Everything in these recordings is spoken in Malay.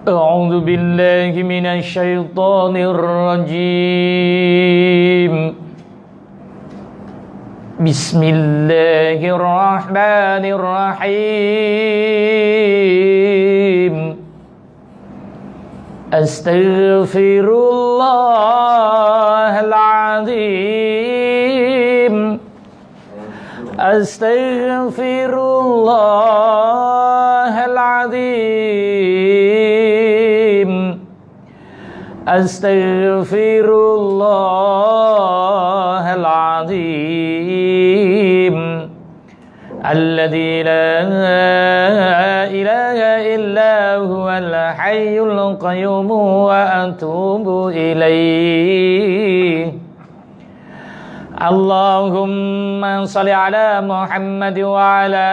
أعوذ بالله من الشيطان الرجيم بسم الله الرحمن الرحيم أستغفر الله العظيم أستغفر الله العظيم أستغفر الله العظيم الذي لا إله إلا هو الحي القيوم وأتوب إليه اللهم صل على محمد وعلى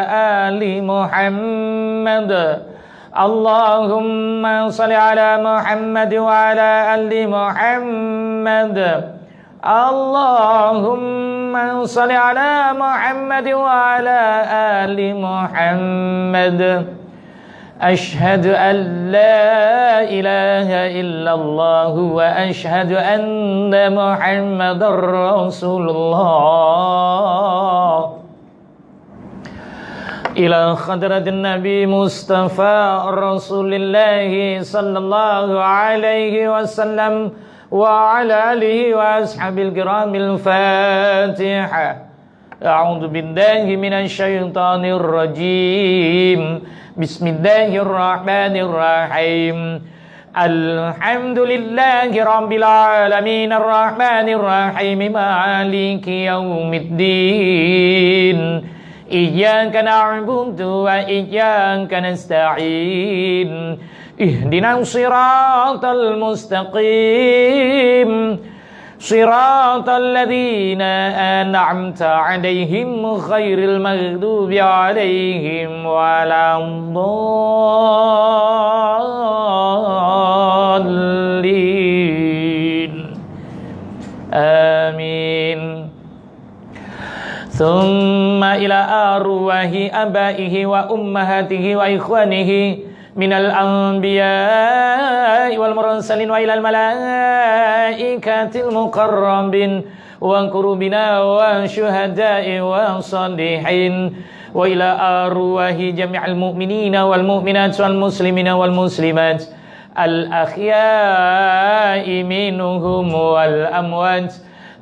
آل محمد اللهم صل على محمد وعلى آل محمد اللهم صل على محمد وعلى آل محمد أشهد أن لا إله إلا الله وأشهد أن محمد رسول الله إلى خضرة النبي مصطفى رسول الله صلى الله عليه وسلم وعلى آله وأصحابه الكرام الفاتحة أعوذ بالله من الشيطان الرجيم بسم الله الرحمن الرحيم الحمد لله رب العالمين الرحمن الرحيم مالك يوم الدين إياك نعبد وإياك نستعين اهدنا الصراط المستقيم صراط الذين أنعمت عليهم غير المغضوب عليهم ولا الضالين آمين ثم إلى أرواح آبائه وأمهاته وإخوانه من الأنبياء والمرسلين وإلى الملائكة المقربين وقربنا والشهداء والصالحين وإلى أرواح جميع المؤمنين والمؤمنات والمسلمين والمسلمات الأحياء منهم والأموات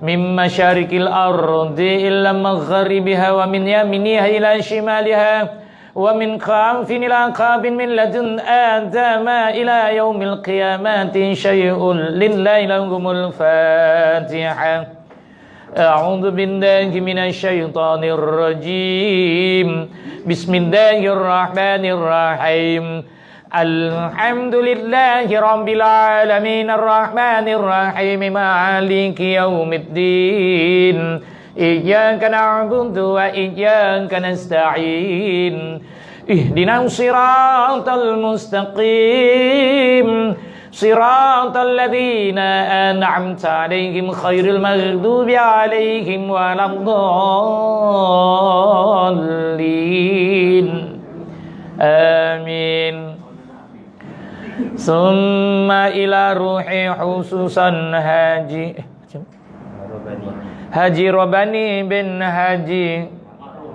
من مشارق الأرض إلى مغربها ومن يمينها إلى شمالها ومن خلف إلى خلف من لدن آدم إلى يوم القيامة شيء لله لهم الفاتحة أعوذ بالله من الشيطان الرجيم بسم الله الرحمن الرحيم الحمد لله رب العالمين الرحمن الرحيم مالك يوم الدين إياك نعبد وإياك نستعين اهدنا الصراط المستقيم صراط الذين أنعمت عليهم خير المغضوب عليهم ولا الضالين آمين ثم إلى روحي خصوصا Haji Robani bin Haji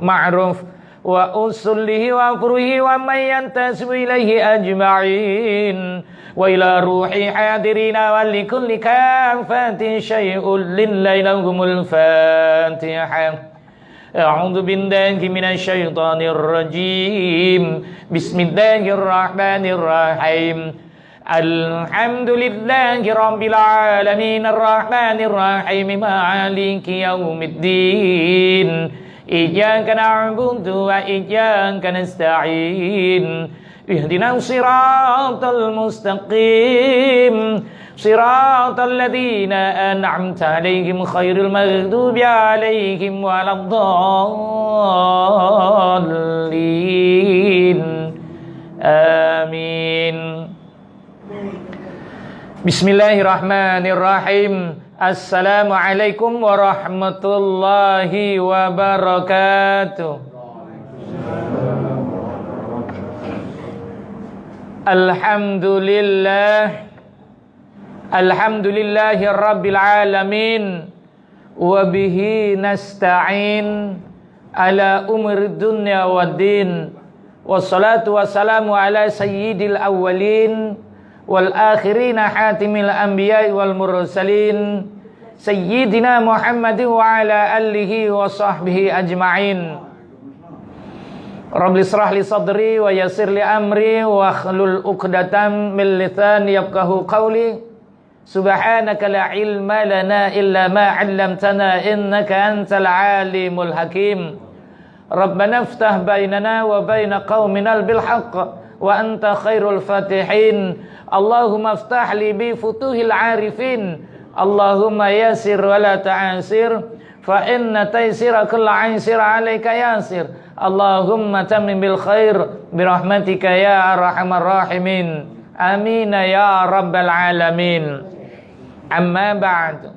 Ma'ruf wa usulihi wa furuhi wa man yantasibu ilaihi ajma'in wa ila ruhi hadirina wa likulli kafatin syai'un lillahi lahumul fatiha a'udzu billahi minasy syaithanir rajim bismillahir rahmanir rahim Alhamdulillahi Rabbil Alamin Ar-Rahmanir Rahim Maliki Yawmiddin Iyyaka na'budu wa iyyaka nasta'in Ihdinas siratal mustaqim Siratal ladzina an'amta 'alaihim ghairil maghdubi 'alaihim waladdallin Bismillahirrahmanirrahim. Assalamualaikum warahmatullahi wabarakatuh. Alhamdulillahi rabbil alamin. Wa bihi nasta'in ala umri dunya waddin. Wassalatu wassalamu ala sayyidil awwalin wal akhirina hatimil anbiya'i wal mursalin sayyidina Muhammadin wa ala alihi wa sahbihi ajma'in. Rabbi israh li sadri wa yassir li amri wa akhlul 'uqdatam min lisani yafqahu qawli. Subhanaka la ilma lana illa ma 'allamtana innaka antal alimul hakim. Rabbana iftah bainana wa baina qaumina bil haqq wa anta khairul fatihin. Allahumma iftah li bi futuhil arifin. Allahumma yassir wa la ta'asir fa inna taysira kull 'aisir 'alaika yasir. Allahumma tammim bil khair bi rahmatika ya arhamar rahimin. Amin ya rabbal alamin. Amma ba'd.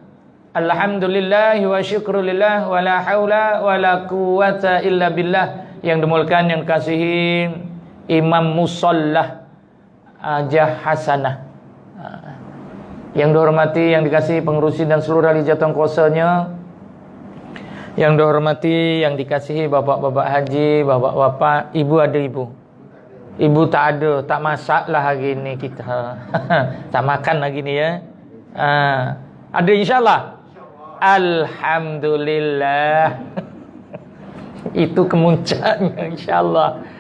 Alhamdulillah wa syukrulillah wa la haula wa la quwata illa billah. Yang dimulakan, yang kasihi Imam Musallah Ajah Hasanah, yang dihormati, yang dikasihi pengurusi dan seluruh ahli jatuh kuasanya, yang dihormati, yang dikasihi bapak-bapak haji, bapak-bapak, ibu ada ibu. Ibu tak ada, tak masak lah hari ini kita. Tak makan lagi ni ya. Ada insyaAllah. Alhamdulillah. Itu kemuncaknya insyaAllah.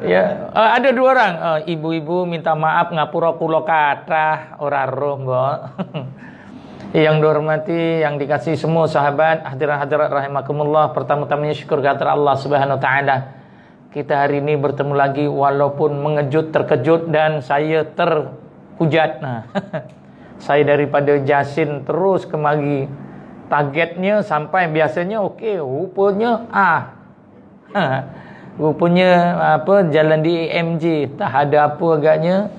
Ya, ada dua orang. Ibu-ibu minta maaf ngapura kula kathah ora roh, Mbok. Yang dihormati, yang dikasihi semua sahabat, hadirat-hadirat rahimakumullah. Pertama-tamanya syukur kehadirat Allah Subhanahu wa taala. Kita hari ini bertemu lagi walaupun mengejut, terkejut dan saya terhujat. Nah, saya daripada Jasin terus kemari. Targetnya sampai biasanya okey, rupanya rupanya apa, jalan di AMJ tak ada apa agaknya.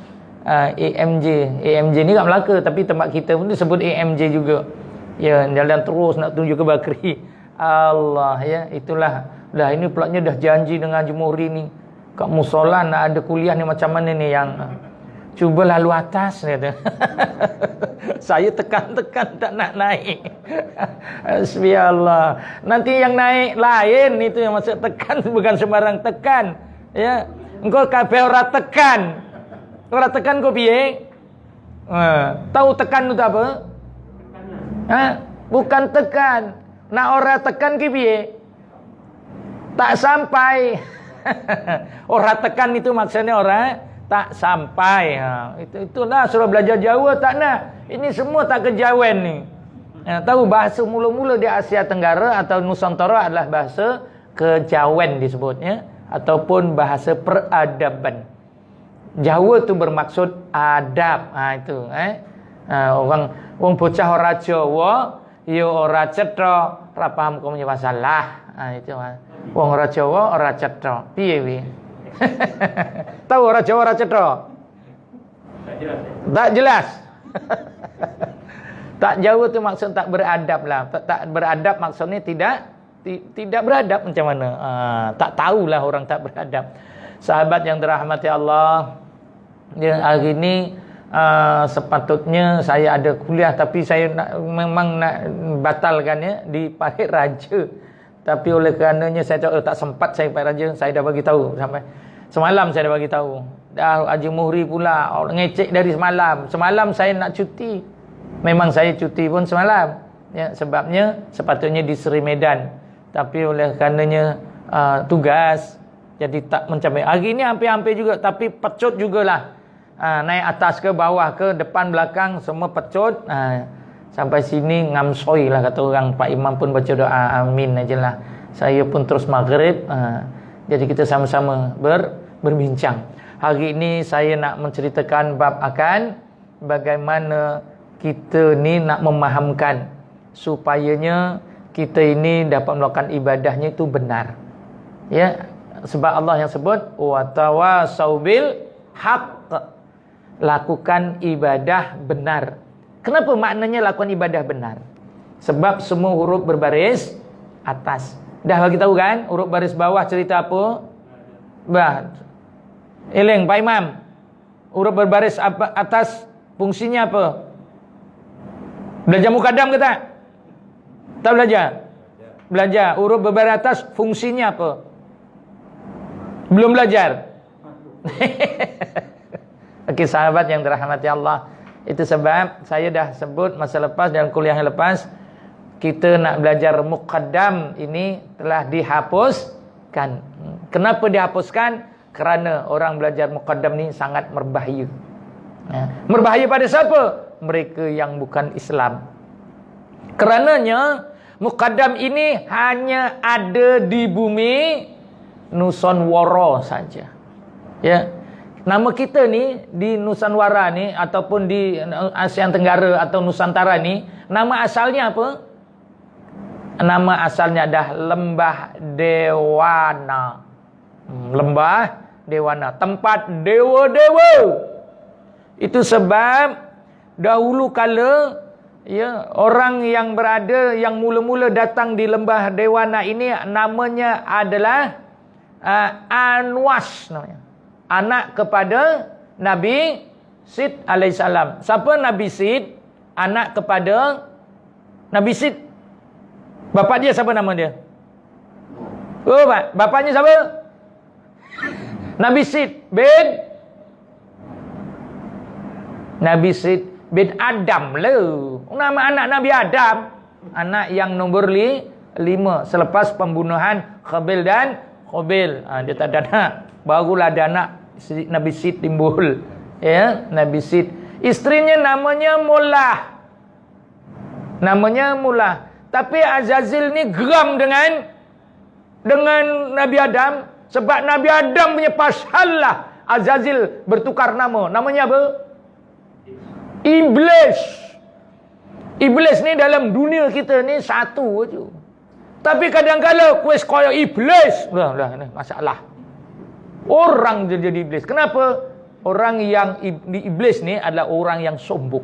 AMJ ni kat Melaka, tapi tempat kita pun disebut AMJ juga. Ya, jalan terus nak tuju ke Bakri. Allah ya, itulah. Dah ini pelaknya dah janji dengan Jumhuri ni. Kat musola nak ada kuliah ni macam mana ni yang cuba lalu atas ni kata. Saya tekan-tekan tak nak naik. Subhanallah. Nanti yang naik lain, itu yang maksud tekan bukan sembarang tekan. Ya, engkau kabeh ora tekan. Ora tekan kau piye? Tahu tekan itu apa? Bukan tekan. Nak ora tekan ki piye? Tak sampai. Ora tekan itu maksudnya ora tak sampai. Itulah suruh belajar Jawa tak nak. Ini semua tak kejawen ni. Tahu bahasa mula-mula di Asia Tenggara atau Nusantara adalah bahasa kejawen disebutnya, ataupun bahasa peradaban. Jawa tu bermaksud adab. Itu orang bocah ora Jawa ya ora cetha, ora paham kok punya masalah. Itu wong ora Jawa ora cetha. Piye wi? Tahu ora Jawa ora cetha? Tak jelas. Tak Jawa tu maksud tak beradab lah. Tak beradab maksudnya tidak beradab macam mana? Tak tahulah orang tak beradab. Sahabat yang dirahmati Allah, hari ini sepatutnya saya ada kuliah, tapi saya memang nak batalkan ya di Pahit Raja. Tapi oleh kerananya saya tak sempat saya Pahit Raja, saya dah bagi tahu sampai semalam saya dah bagi tahu. Dah Haji Muhri pula ngecek dari semalam. Semalam saya nak cuti. Memang saya cuti pun semalam. Ya, sebabnya sepatutnya di Seri Medan. Tapi oleh kerananya tugas, jadi tak mencapai. Hari ini hampir-hampir juga, tapi pecut jugalah. Naik atas ke bawah ke depan belakang semua pecut. Sampai sini ngamsoi lah kata orang. Pak Imam pun baca doa amin ajalah. Saya pun terus maghrib. Jadi kita sama-sama berbincang. Hari ini saya nak menceritakan bab akan bagaimana kita ni nak memahamkan supayanya kita ini dapat melakukan ibadahnya itu benar. Ya, sebab Allah yang sebut wa tawasau bil haqq. lakukan ibadah benar. Kenapa maknanya lakukan ibadah benar? Sebab semua huruf berbaris atas. Dah bagi tahu kan? Huruf baris bawah cerita apa? Eleng Pak Imam. Huruf berbaris atas fungsinya apa? Belajar mukaddam ke tak? Tak belajar? Belajar. Huruf berbaris atas fungsinya apa? Belum belajar? Okey, sahabat yang dirahmati Allah. Itu sebab saya dah sebut masa lepas dalam kuliah yang lepas, kita nak belajar muqaddam ini telah dihapuskan. Kenapa dihapuskan? Kerana orang belajar muqaddam ni sangat berbahaya. Berbahaya pada siapa? Mereka yang bukan Islam. Kerananya muqaddam ini hanya ada di bumi Nusantara saja. Ya. Nama kita ni di Nusantara ni ataupun di Asia Tenggara atau Nusantara ni, nama asalnya apa? Nama asalnya adalah Lembah Dewana. Lembah Dewana, tempat dewa-dewa. Itu sebab dahulu kala ya, orang yang berada yang mula-mula datang di Lembah Dewana ini namanya adalah Anwas namanya. Anak kepada Nabi Sid alaihissalam. Siapa Nabi Sid? Anak kepada Nabi Sid. Bapak dia siapa nama dia? Oh, Pak. Bapaknya siapa? Nabi Sid bin Nabi Sid bin Adam lah. Nama anak Nabi Adam. Anak yang nombor 5 selepas pembunuhan Khabil dan Khabil. Dia tak ada anak. Barulah ada anak Nabi Sid timbul. Ya, Nabi Sid. Isterinya namanya Mullah. Namanya Mullah. Tapi Azazil ni geram dengan Nabi Adam. Sebab Nabi Adam punya pasal lah Azazil bertukar nama. Namanya apa? Iblis. Iblis ni dalam dunia kita ni satu je. Tapi kadang-kadang kuis koyo iblis. Lah, masalah. Orang jadi iblis. Kenapa? Orang yang iblis ni adalah orang yang sombong.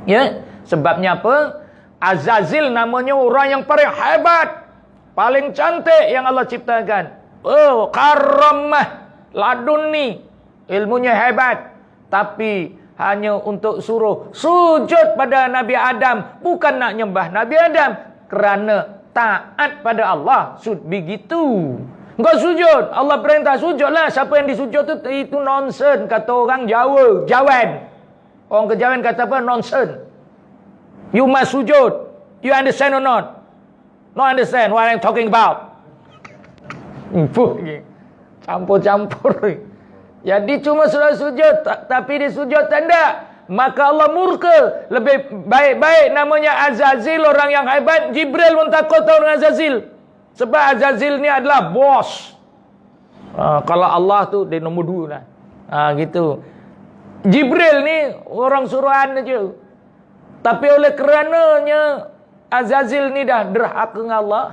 Ya, sebabnya apa? Azazil namanya orang yang paling hebat, paling cantik yang Allah ciptakan. Oh, karamah, laduni, ilmunya hebat. Tapi hanya untuk suruh sujud pada Nabi Adam, bukan nak nyembah Nabi Adam, kerana taat pada Allah. Begitu. Engkau sujud, Allah perintah sujudlah. Siapa yang disujud itu nonsen, kata orang Jawa, Jawan. Orang Kejawan kata apa? Nonsen. You must sujud. You understand or not? Not understand what I'm talking about. Campur-campur. Jadi cuma sudah sujud, tapi dia sujud tanda. Maka Allah murka. Lebih baik-baik namanya Azazil, orang yang hebat. Jibril pun takut tahu dengan Azazil. Sebab Azazil ni adalah bos. Kalau Allah tu dia nombor 2 lah. Gitu. Jibril ni orang suruhan aja. Tapi oleh kerananya Azazil ni dah derhaka dengan Allah,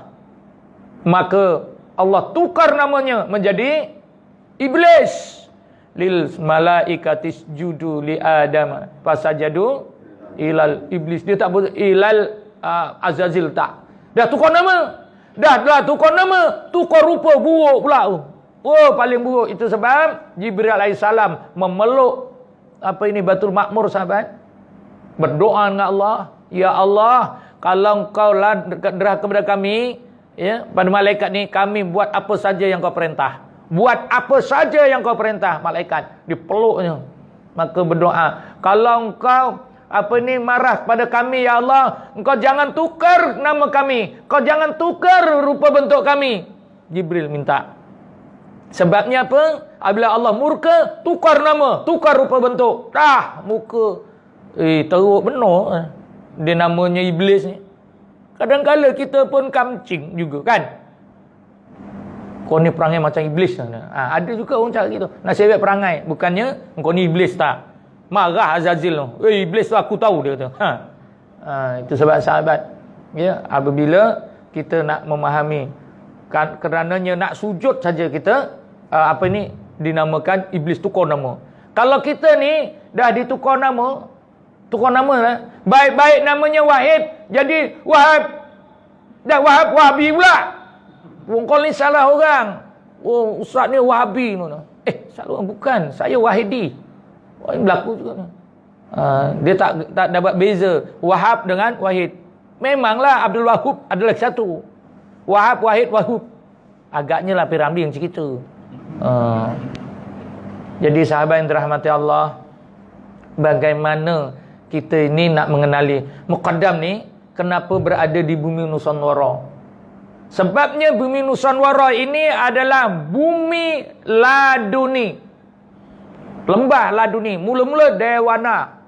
maka Allah tukar namanya menjadi Iblis. Lil malaikatis judu li Adam fasajadu ilal Iblis. Dia tak boleh ilal Azazil tak. Dah tukar nama. Dah tukar nama, tukar rupa buruk pula. Oh, paling buruk. Itu sebab Jibril alaihissalam memeluk Baitul Ma'mur, sahabat. Berdoa dengan Allah, ya Allah, kalau engkau derhaka kepada kami, ya, pada malaikat ni, kami buat apa saja yang kau perintah. Buat apa saja yang kau perintah. Malaikat dipeluknya. Maka berdoa, kalau engkau marah pada kami, ya Allah, engkau jangan tukar nama kami, kau jangan tukar rupa bentuk kami. Jibril minta. Sebabnya apa? Apabila Allah murka, tukar nama, tukar rupa bentuk. Muka teruk benar. Dia namanya Iblis ni. Kadang-kadang kita pun kamcing juga kan. Kau ni perangai macam Iblis. Ada juga orang cakap gitu. Nasihat perangai, bukannya kau ni Iblis tak. Marah Azazil tu. Iblis tu aku tahu, dia kata. Itu sebab sahabat. Ya, apabila kita nak memahami, kerananya nak sujud saja kita dinamakan Iblis tukar nama. Kalau kita ni dah ditukar nama, lah. Baik-baik namanya Wahid, jadi Wahab. Dah Wahabi pula. Kau ni salah orang. Oh, ustaz ni Wahabi. Salah bukan. Saya Wahidi. Oh, ini berlaku juga. Dia tak dapat beza Wahab dengan Wahid. Memanglah Abdul Wahab adalah satu. Wahab, Wahid, Wahub. Agaknya lah Piramli yang cerita. Jadi sahabat yang dirahmati Allah, bagaimana kita ini nak mengenali Muqaddam ni kenapa berada di bumi Nusantara? Sebabnya bumi Nusantara ini adalah bumi laduni, lembah laduni. Mula-mula Dewana,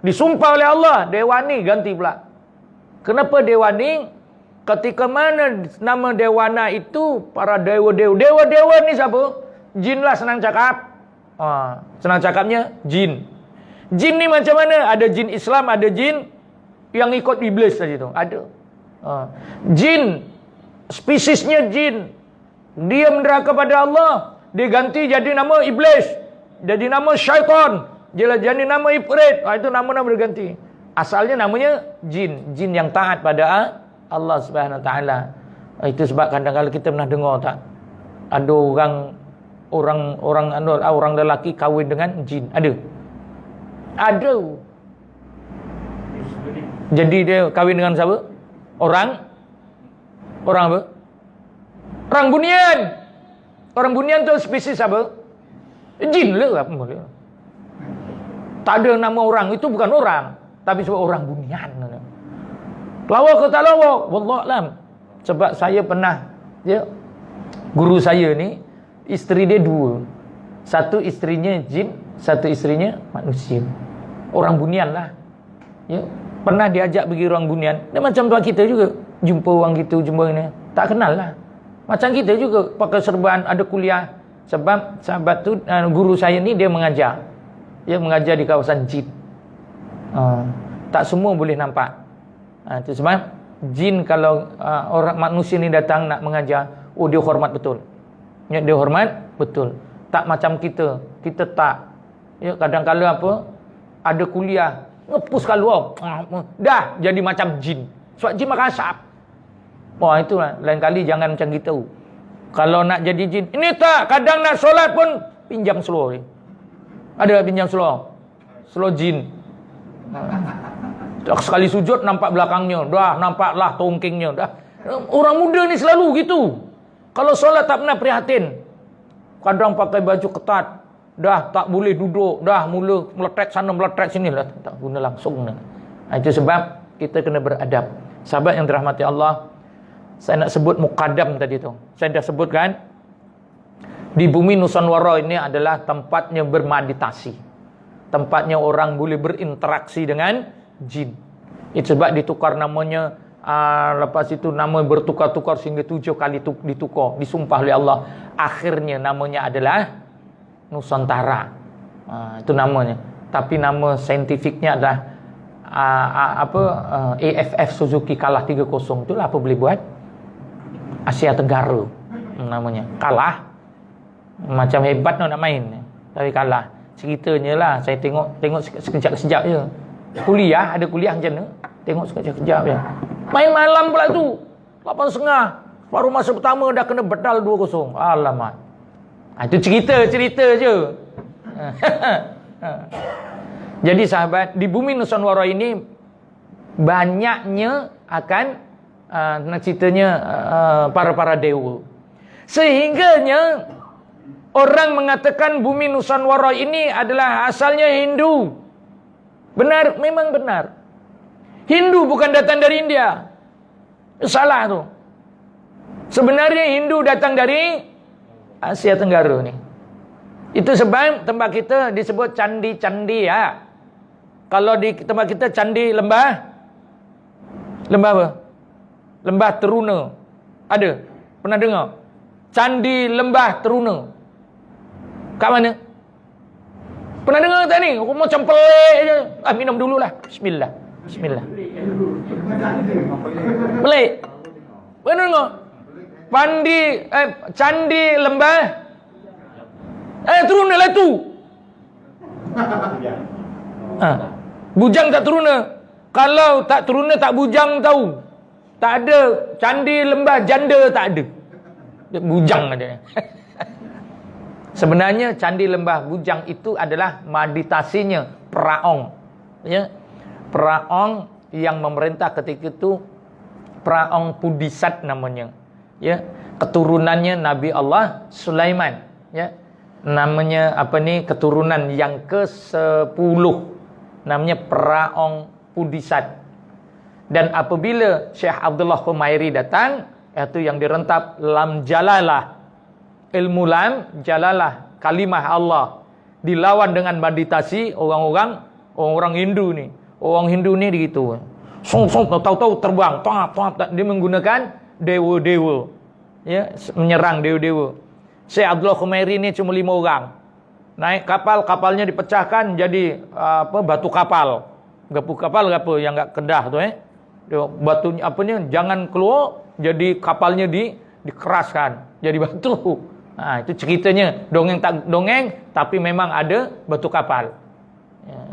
disumpah oleh Allah, Dewani ganti pula. Kenapa Dewani? Ketika mana nama Dewana itu, para dewa-dewa. Dewa-dewa ni siapa? Jin lah, senang cakap. Senang cakapnya jin. Jin ni macam mana? Ada jin Islam, ada jin yang ikut iblis tadi tu. Ada. Jin, spesiesnya jin. Dia menderhaka pada Allah, dia ganti jadi nama iblis, jadi nama syaitan, jadi nama ifrit. Itu nama-nama berganti. Asalnya namanya jin, jin yang taat pada Allah Subhanahu Wa Taala. Itu sebab kadang-kadang kita pernah dengar tak? Ada orang lelaki kahwin dengan jin. Ada. Jadi dia kahwin dengan siapa? Orang apa? Orang bunian. Orang bunian tu spesies apa? Jin lah. Tak ada nama orang. Itu bukan orang, tapi sebab orang bunian. Lawa ke tak lawa? Wallahualam. Sebab saya pernah, guru saya ni, isteri dia dua. Satu isterinya jin, satu isterinya manusia. Orang bunian lah. Pernah diajak pergi orang bunian. Dia macam tuan kita juga. Jumpa orang gitu, jumpa ini. Tak kenal lah. Macam kita juga. Pakai serban, ada kuliah. Sebab sahabat tu, guru saya ni dia mengajar. Dia mengajar di kawasan jin. Tak semua boleh nampak. Itu sebab jin kalau orang manusia ni datang nak mengajar, dia hormat betul. Dia hormat betul. Tak macam kita. Kita tak. Kadang-kadang apa? Ada kuliah, ngepus keluar. Dah jadi macam jin. Sebab jin makan asap. Wah, itulah. Lain kali jangan macam gitu. Kalau nak jadi jin, ini tak. Kadang nak solat pun pinjam slow ni. Ada pinjam slow. Slow jin. Sekali sujud nampak belakangnya, dah nampaklah tongkingnya, dah. Orang muda ni selalu gitu. Kalau solat tak pernah prihatin. Kadang pakai baju ketat, dah tak boleh duduk, dah mula meletrek sana meletrek sini lah, tak guna langsung. Itu sebab kita kena beradab. Sahabat yang dirahmati Allah, saya nak sebut Muqaddam tadi tu. Saya dah sebutkan di bumi Nusantara ini adalah tempatnya bermeditasi. Tempatnya orang boleh berinteraksi dengan jin. Itu sebab ditukar namanya. Lepas itu nama bertukar-tukar sehingga 7 kali ditukar, disumpah oleh Allah. Akhirnya namanya adalah Nusantara. Itu namanya. Tapi nama saintifiknya adalah AFF Suzuki kalah 3-0. Itulah apa boleh buat? Asia Tenggara namanya. Kalah. Macam hebat nak main, tapi kalah. Ceritanya lah, saya tengok sekejap-sekejap je. Ada kuliah macam mana? Tengok sekejap-sekejap je. Main malam pula tu 8.30. Baru masa pertama dah kena bedal 2-0. Alamak. Itu cerita je. Jadi sahabat, di bumi Nusantara ini banyaknya akan ceritanya para dewa. Sehingganya orang mengatakan bumi Nusantara ini adalah asalnya Hindu. Benar, memang benar. Hindu bukan datang dari India. Salah tu. Sebenarnya Hindu datang dari Asia Tenggara ni. Itu sebab tempat kita disebut candi-candi ya. Kalau di tempat kita candi lembah apa? Lembah Teruna. Ada? Pernah dengar? Candi Lembah Teruna. Kat mana? Pernah dengar tak ni? Macam pelik je. Minum dululah. Bismillah. Pelik. Pernah dengar? Candi Lembah Teruna lah tu. Bujang tak teruna. Kalau tak teruna tak bujang tahu. Tak ada candi lembah janda, tak ada. Dia bujang ada. Sebenarnya candi lembah bujang itu adalah meditasinya Praong. Ya. Praong yang memerintah ketika itu Praong Pudisat namanya. Ya. Keturunannya Nabi Allah Sulaiman. Ya. Namanya keturunan yang ke-10. Namanya Praong Pudisat. Dan apabila Syekh Abdullah Khumairi datang, itu yang direntap lam jalalah, ilmu lam jalalah, kalimah Allah, dilawan dengan meditasi orang Hindu ni. Orang Hindu ni begitu. Tahu-tahu terbang, dia menggunakan dewa-dewa. Ya, menyerang dewa-dewa. Syekh Abdullah Khumairi ni cuma 5 orang. Naik kapal, kapalnya dipecahkan jadi batu kapal. Gapu kapal apa yang enggak kedah tu batunya jangan keluar, jadi kapalnya dikeraskan jadi batu. Itu ceritanya, dongeng tak dongeng tapi memang ada batu kapal.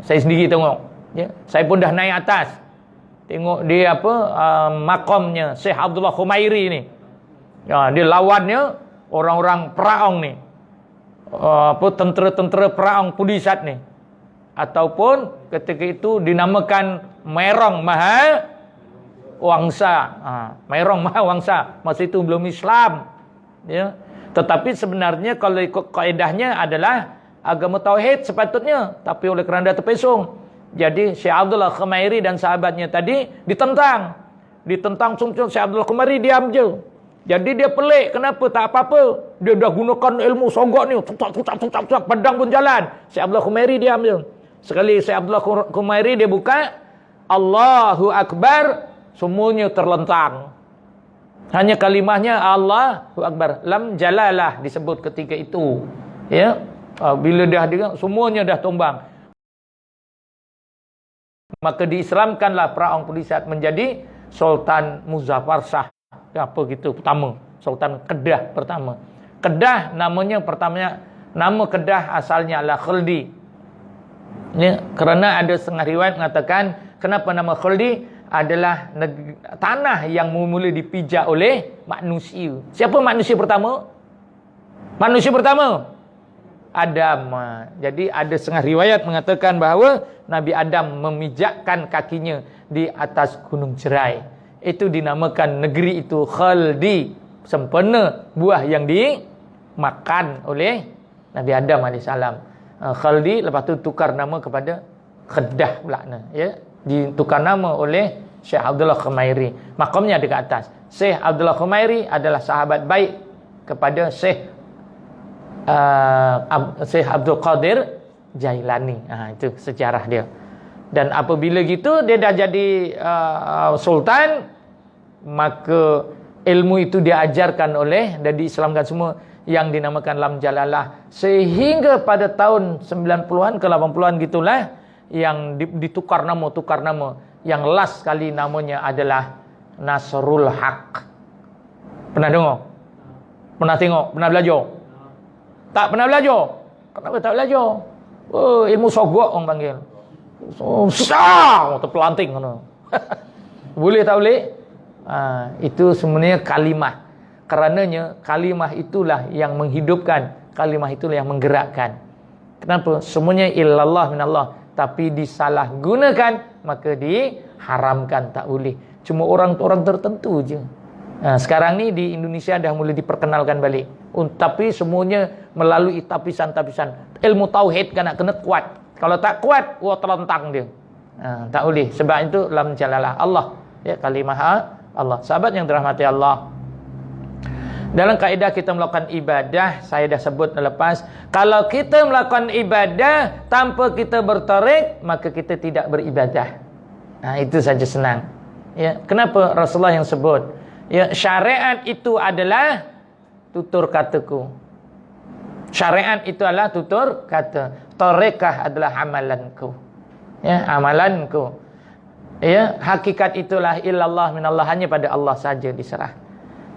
Saya sendiri tengok. Saya pun dah naik atas. Tengok dia makamnya Syekh Abdullah Khumairi ni. Dia lawannya orang-orang Praong ni. Tentera-tentera Praong Pudisat ni. Ataupun ketika itu dinamakan Merong Maha Wangsa. Merong Maha Wangsa. Masa itu belum Islam. Ya. Tetapi sebenarnya kalau ikut kaedahnya adalah agama Tauhid sepatutnya. Tapi oleh kerana terpesong. Jadi Syekh Abdullah Khumairi dan sahabatnya tadi ditentang. Ditentang sungguh Syekh Abdullah Khumairi diam je. Jadi dia pelik. Kenapa tak apa-apa? Dia dah gunakan ilmu sogok ni. Tutak, pedang pun jalan. Syekh Abdullah Khumairi diam je. Sekali Syekh Abdullah Khumairi dia buka Allahu Akbar, semuanya terlentang. Hanya kalimahnya Allahu Akbar. Lam jalalah disebut ketika itu. Ya. Bila dah semuanya dah tumbang. Maka diislamkanlah Praong Pudisat menjadi Sultan Muzaffar Shah. Apa gitu pertama, Sultan Kedah pertama. Kedah namanya pertamanya, nama Kedah asalnya adalah Khaldi. Ya, kerana ada setengah riwayat mengatakan kenapa nama Khaldi adalah tanah yang mula dipijak oleh manusia. Siapa manusia pertama? Manusia pertama Adam. Jadi ada setengah riwayat mengatakan bahawa Nabi Adam memijakkan kakinya di atas gunung cerai. Itu dinamakan negeri itu Khaldi, sempena buah yang dimakan oleh Nabi Adam AS. Khaldi, lepas tu tukar nama kepada Kedah pula. Ya, ditukar nama oleh Syekh Abdullah Khumairi. Makamnya ada ke atas. Syekh Abdullah Khumairi adalah sahabat baik kepada Syekh Abdul Qadir Jailani. Itu sejarah dia. Dan apabila gitu dia dah jadi sultan, maka ilmu itu diajarkan oleh dan diislamkan semua yang dinamakan Lam Jalalah. Sehingga pada tahun 90-an ke 80-an gitulah yang ditukar nama. Yang last kali namanya adalah Nasrul Haq. Pernah dengar? Pernah tengok? Pernah belajar? Tak pernah belajar? Kenapa tak belajar? Ilmu sogok orang panggil. Terpelanting. Boleh tak boleh? Itu sebenarnya kalimah. Kerananya kalimah itulah yang menghidupkan, kalimah itulah yang menggerakkan. Kenapa? Semuanya illallah minallah, tapi disalahgunakan maka diharamkan, tak boleh. Cuma orang-orang tertentu je. Sekarang ni di Indonesia dah mulai diperkenalkan balik. Tapi semuanya melalui tapisan-tapisan. Ilmu tauhid kan nak kena kuat. Kalau tak kuat, terlentang dia. Tak boleh. Sebab itu lam jalalah Allah. Ya, kalimah Allah. Sahabat yang dirahmati Allah. Dalam kaedah kita melakukan ibadah, saya dah sebut lepas, kalau kita melakukan ibadah tanpa kita bertarik, maka kita tidak beribadah. Itu saja senang. Ya, kenapa Rasulullah yang sebut? Ya, syariat itu adalah tutur kataku. Syariat itu adalah tutur kata. Tarekah adalah amalanku. Ya, amalanku. Ya, hakikat itulah illallah minallah, hanya pada Allah saja diserah.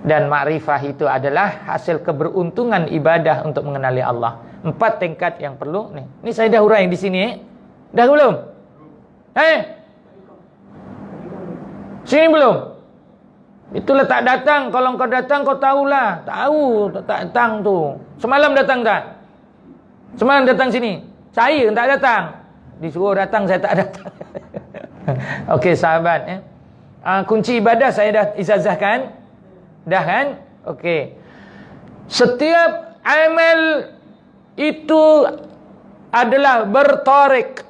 Dan ma'rifah itu adalah hasil keberuntungan ibadah untuk mengenali Allah. 4 tingkat yang perlu nih. Ini saya dah urai di sini. Dah belum? Sini belum? Itulah tak datang. Kalau kau datang kau tahulah. Tahu tak datang tu. Semalam datang tak? Semalam datang sini. Saya tak datang. Disuruh datang saya tak datang. Okey sahabat kunci ibadah saya dah izazahkan. Dah kan? Okey. Setiap amal itu adalah bertarik.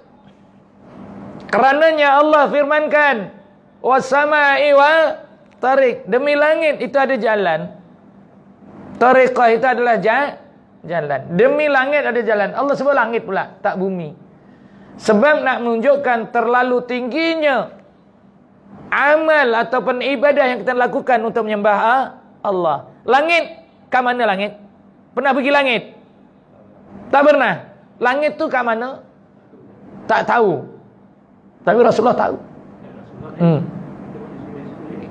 Kerananya Allah firmankan, "Was-sama'i wa tarik." Demi langit itu ada jalan. Tariqah itu adalah jalan. Demi langit ada jalan. Allah sebut langit pula, tak bumi. Sebab nak menunjukkan terlalu tingginya amal ataupun ibadah yang kita lakukan untuk menyembah Allah. Langit, kat mana langit? Pernah pergi langit? Tak pernah. Langit tu kat mana? Tak tahu. Tapi Rasulullah tahu.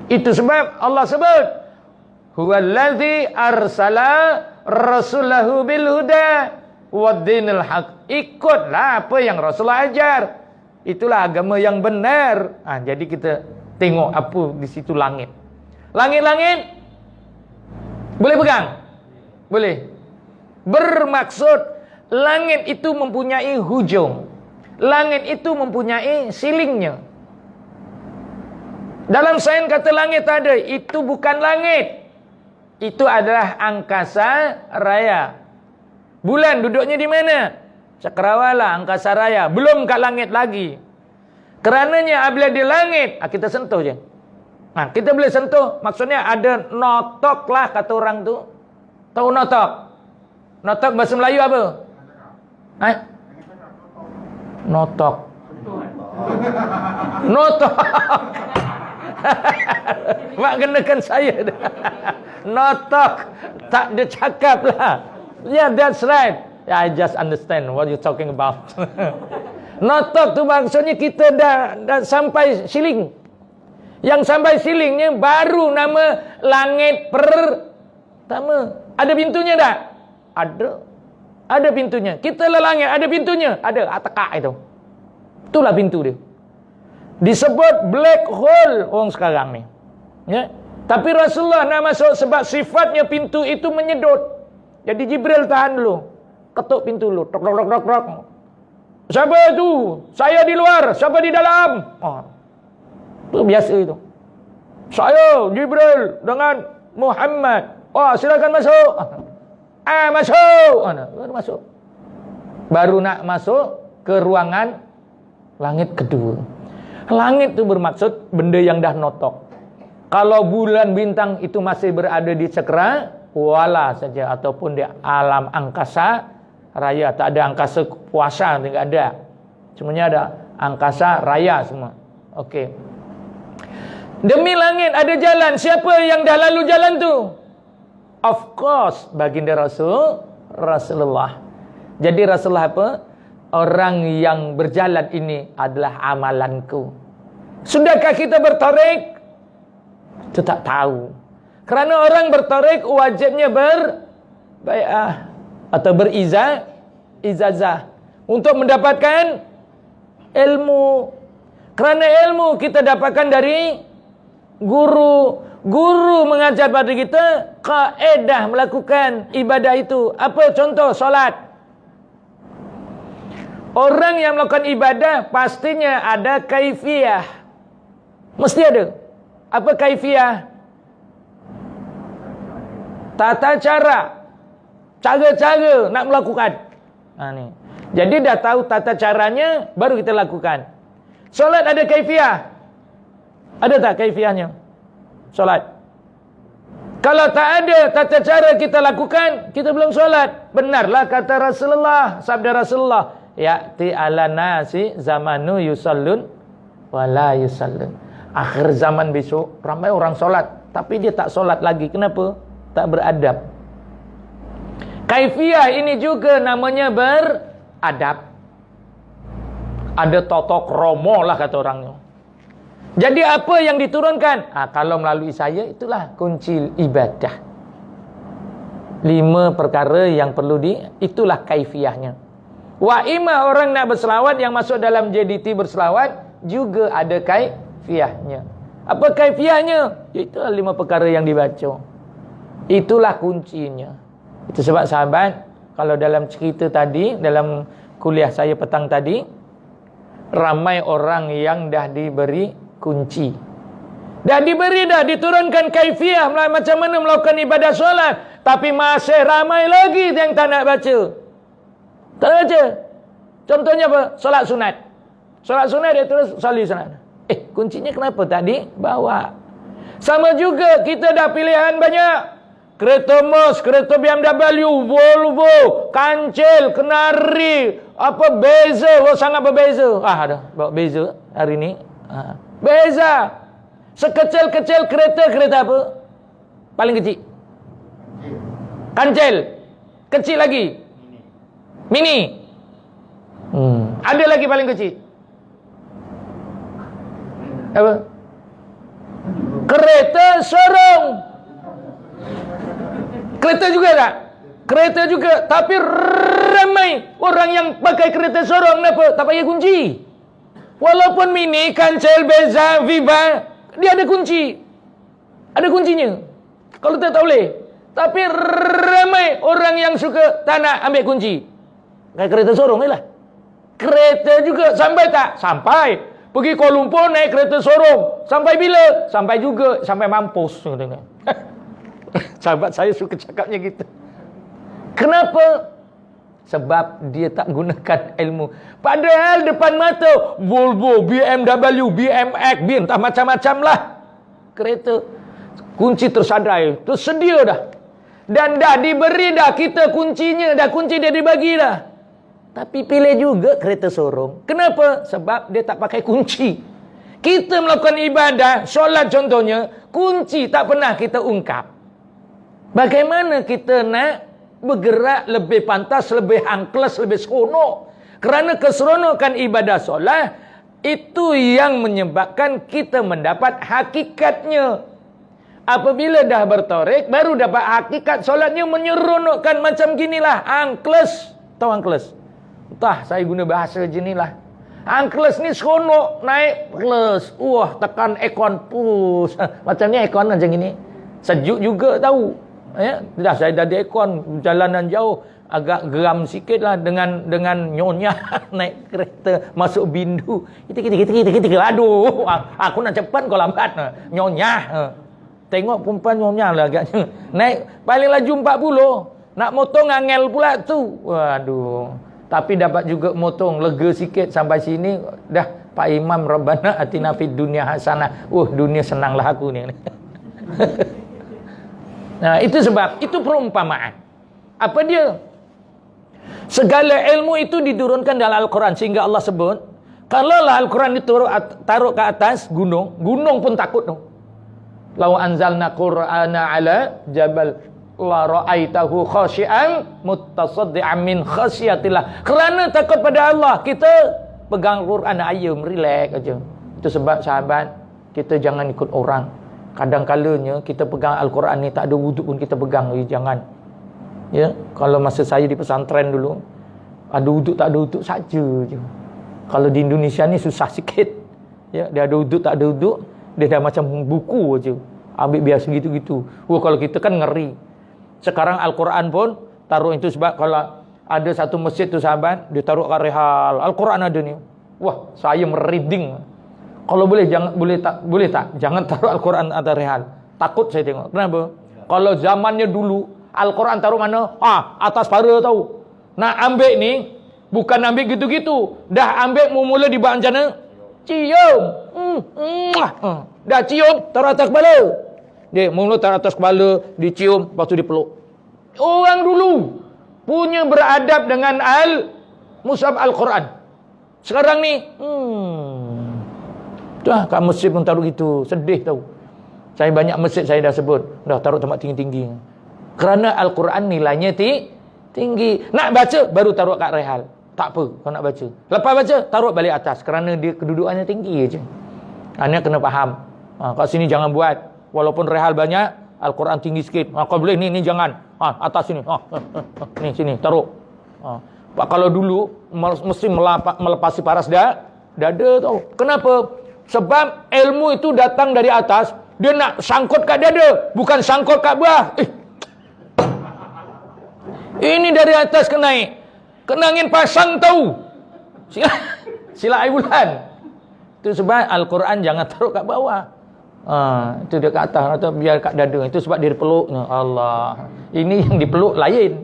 Itu sebab Allah sebut, huwallazi arsala rasulahu bil huda waddinil haq. Ikutlah apa yang Rasulullah ajar. Itulah agama yang benar. Jadi kita tengok apa di situ langit. Langit-langit boleh pegang? Boleh. Bermaksud langit itu mempunyai hujung. Langit itu mempunyai silingnya. Dalam sains kata langit ada, itu bukan langit. Itu adalah angkasa raya. Bulan duduknya di mana? Cakrawala, angkasa raya. Belum kat langit lagi. Kerananya apabila di langit, kita sentuh je. Kita boleh sentuh. Maksudnya ada notok lah kata orang tu. Tahu notok? Notok bahasa Melayu apa? Notok. Notok. Mak kenakan saya dah. Notok. Tak dia cakap lah. Yeah, that's right. I just understand what you talking about. Notok tu maksudnya kita dah sampai siling. Yang sampai silingnya baru nama langit pertama. Ada pintunya tak? Ada. Ada pintunya. Kita lah langit, ada pintunya. Ada, tekak itu. Itulah pintu dia. Disebut black hole orang sekarang ni. Ya. Tapi Rasulullah nak masuk sebab sifatnya pintu itu menyedot. Jadi Jibril tahan dulu. Ketuk pintu dulu. Tok tok tok tok tok. Siapa tu? Saya di luar, siapa di dalam? Itu biasa itu. Saya Jibril dengan Muhammad. Silakan masuk. Masuk. Baru masuk. Baru nak masuk ke ruangan langit kedua. Langit itu bermaksud benda yang dah notok. Kalau bulan bintang itu masih berada di cakrawala saja ataupun di alam angkasa raya, tak ada angkasa puasa, tidak ada. Semuanya ada angkasa raya semua. Okey. Demi langit ada jalan. Siapa yang dah lalu jalan tu? Of course, baginda Rasulullah. Jadi Rasulullah apa? Orang yang berjalan ini adalah amalanku. Sudahkah kita bertarik? Itu tak tahu. Kerana orang bertarik wajibnya berbai'ah atau berizazah untuk mendapatkan ilmu. Kerana ilmu kita dapatkan dari guru. Guru mengajar pada kita kaedah melakukan ibadah itu. Apa contoh? Solat. Orang yang melakukan ibadah pastinya ada kaifiyah. Mesti ada. Apa kaifiyah? Tata cara. Cara-cara nak melakukan. Ni. Jadi dah tahu tata caranya, baru kita lakukan. Solat ada kaifiyah. Ada tak kaifiyahnya? Solat. Kalau tak ada tata cara kita lakukan, kita belum solat. Benarlah kata Rasulullah, sabda Rasulullah, ya'ti ala nasi zamanu yusallun wala yusallun. Akhir zaman besok ramai orang solat, tapi dia tak solat lagi. Kenapa? Tak beradab. Kaifiyah ini juga namanya beradab. Ada totok romo lah kata orangnya. Jadi apa yang diturunkan? Kalau melalui saya, itulah kunci ibadah. 5 perkara yang perlu itulah kaifiyahnya. Wa ima orang nak berselawat yang masuk dalam JDT berselawat juga ada kaifiyahnya. Apa kaifiyahnya? Itulah 5 perkara yang dibaca. Itulah kuncinya. Itu sebab sahabat, kalau dalam cerita tadi, dalam kuliah saya petang tadi, ramai orang yang dah diberi kunci. Dah diturunkan kaifiyah macam mana melakukan ibadah solat, tapi masih ramai lagi yang tak nak baca. Tak nak baca. Contohnya apa? Solat sunat. Solat sunat dia terus salih sunat. Kuncinya kenapa tadi bawa? Sama juga kita dah pilihan banyak. Kereta Merc, kereta BMW, Volvo, Kancil, Kenari, Beza. Sangat berbeza. Ada bawa Beza hari ni. Beza. Sekecil-kecil kereta apa? Paling kecil. Kancil. Kecil lagi. Mini. Ada lagi paling kecil. Apa? Kereta sorong. Kereta juga tak? Kereta juga. Tapi ramai orang yang pakai kereta sorong. Kenapa? Tak pakai kunci. Walaupun Mini, Kancil, Beza, Viva, dia ada kunci. Ada kuncinya. Kalau tak boleh. Tapi ramai orang yang suka tak nak ambil kunci. Kayak kereta sorong ni lah. Kereta juga. Sampai tak? Sampai. Pergi Kuala Lumpur naik kereta sorong. Sampai bila? Sampai juga. Sampai mampus. Sahabat saya suka cakapnya gitu. Kenapa? Sebab dia tak gunakan ilmu. Padahal depan mata Volvo, BMW, BMX, entah macam-macam lah kereta. Kunci tersadai, tersedia dah. Dan dah diberi dah kita kuncinya. Dah kunci dia dibagi dah. Tapi pilih juga kereta sorong. Kenapa? Sebab dia tak pakai kunci. Kita melakukan ibadah, solat contohnya, kunci tak pernah kita ungkap. Bagaimana kita nak bergerak lebih pantas, lebih angkles, lebih seronok? Kerana keseronokan ibadah solat, itu yang menyebabkan kita mendapat hakikatnya. Apabila dah bertarik, baru dapat hakikat solatnya menyeronokkan macam ginilah. Angkles. Tahu angkles? Entah, saya guna bahasa jenilah. Angkles ni seronok, naik plus. Tekan aircon push. Macam ni aircon macam gini. Sejuk juga tahu. Ya, dah saya dah di aircon, jalanan jauh, agak geram sikit lah dengan nyonya naik kereta masuk bindu. Kita. Aduh, aku nak cepat kau lambat. Nyonya. Tengok perempuan nyonya lah agaknya. Naik paling laju 40. Nak motong angel pula tu. Waduh. Tapi dapat juga motong, lega sikit sampai sini. Dah, Pak Imam, Rabbana atina fid dunya hasanah. Dunia senanglah aku ni. Nah, itu sebab, itu perumpamaan. Apa dia? Segala ilmu itu diturunkan dalam Al-Quran. Sehingga Allah sebut, kalau Al-Quran taruh ke atas gunung, gunung pun takut. Lau anzalna Qur'ana ala jabal la ra'aitahu khashi'an muttasaddi'an min khasyatillah. Kerana takut pada Allah, kita pegang Quran ayam, relax aja. Itu sebab sahabat, kita jangan ikut orang. Kadang-kalanya kita pegang Al-Quran ni tak ada wuduk pun kita pegang, jangan. Ya, kalau masa saya di pesantren dulu, ada wuduk tak ada wuduk saja je. Kalau di Indonesia ni susah sikit. Ya, dia ada wuduk tak ada wuduk, dia dah macam buku aja. Ambil biasa gitu-gitu. Kalau kita kan ngeri. Sekarang Al-Quran pun taruh itu sebab kalau ada satu masjid tu sahabat, dia taruh kat rehal. Al-Quran ada ni. Saya merinding. Kalau boleh tak jangan taruh Al-Quran atas rehal. Takut saya tengok. Kenapa? Kalau zamannya dulu Al-Quran taruh mana? Atas para tahu. Nak ambil ni bukan ambil gitu-gitu. Dah ambil mula di bawah macam cium. Dah cium taruh atas kepala. Dia mula taruh atas kepala, dicium, lepas tu dipeluk. Orang dulu punya beradab dengan Mushaf Al-Quran. Sekarang ni kat masjid pun taruh gitu. Sedih tahu. Saya banyak masjid saya dah sebut, dah taruh tempat tinggi-tinggi. Kerana Al-Quran nilainya tinggi. Nak baca baru taruh kat rehal. Tak apa kau nak baca. Lepas baca taruh balik atas kerana dia kedudukannya tinggi aja. Anda kena faham. Kat sini jangan buat. Walaupun rehal banyak, Al-Quran tinggi sikit. Kau boleh ni jangan. atas sini. Nih sini, taruh. Pak, kalau dulu mesti melepasi paras dada tau. Kenapa? Sebab ilmu itu datang dari atas, dia nak sangkut kat dada, bukan sangkut kat bawah. Ini dari atas ke naik. Kenangin pasang tahu. Sila air bulan. Itu sebab Al-Quran jangan taruh kat bawah. Itu dia kat atas atau biar kat dada. Itu sebab dia dipeluk. Allah. Ini yang dipeluk lain.